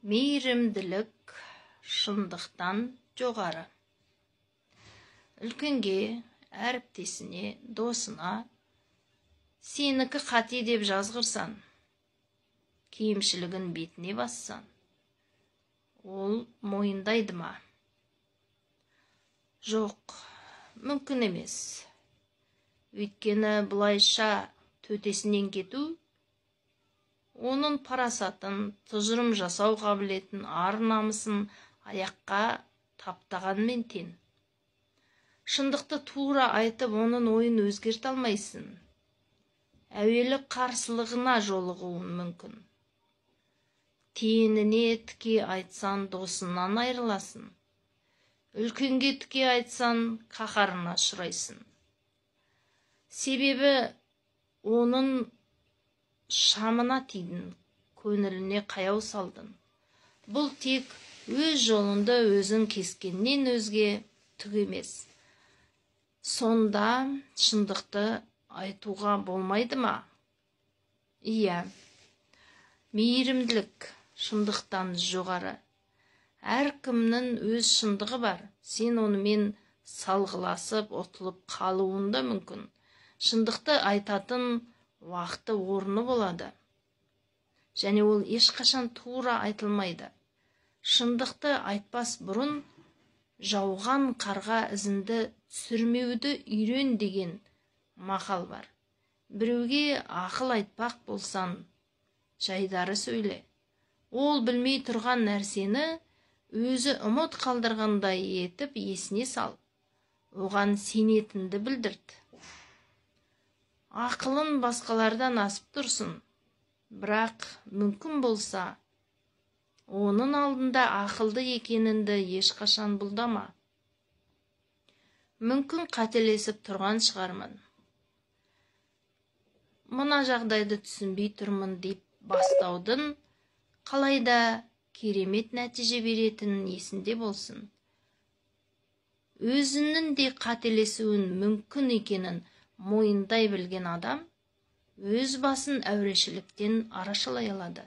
Мейірімділік шындықтан жоғары. Үлкенге, әріптесіне, досына сенікі қате деп жазғырсан, кемшілігін бетіне бассан, ол мойындайды ма? Жоқ, мүмкін емес. Өйткені бұлайша төтесінен кету, оның парасатын, тұжырым жасау қабілетін, ар-намысын аяққа таптағанмен тең. Шындықты тура айтып, оның ойын өзгерте алмайсың. Әуелі қарсылығына жолығуын мүмкін. Теніне тіке айтсан, досынан айырыласың. Үлкенге тіке айтсан, қаһарына ұшырайсың. Себебі оның шамына тидің, көңіліне қаяу салдың. Бұл тек өз жолында өзің кескеннен өзге түк емес. Сонда шындықты айтуға болмайды ма? Иә, мейірімділік шындықтан жоғары. Әркімнің өз шындығы бар. Сен онымен салғыласып, отылып қалуында мүмкін. Шындықты айтатын уақыты орны болады. Және ол ешқашан тура айтылмайды. Шындықты айтпас бұрын жауған қарға ізіңді түсірмеуді үйрен деген мақал бар. Біреуге ақыл айтпақ болсан, жайдары сөйле. Ол білмей тұрған нәрсені өзі ұмыт қалдырғандай етіп есіне сал. Оған сенетінді білдірт. Ақылын басқалардан асып тұрсын, бірақ мүмкін болса, оның алдында ақылды екенінді ешқашан бұлдама. Мүмкін қателесіп тұрған шығармын. Мына жағдайды түсінбей тұрмын деп бастаудың қалайда керемет нәтиже беретінін есінде болсын. Өзінің де қателесуін мүмкін екенін мойындай білген адам өз басын әурешіліктен арашалай алады.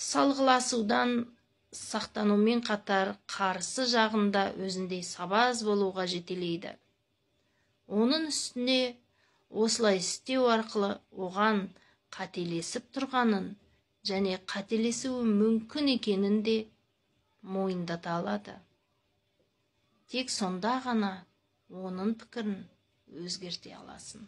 Салғыласудан сақтанумен қатар қарсы жағында өзіндей сабаз болуға жетелейді. Оның үстіне осылай істеу арқылы оған қателесіп тұрғанын және қателесуі мүмкін екенін де мойындата алады. Тек сонда ғана оның пікірін өзгерте аласың.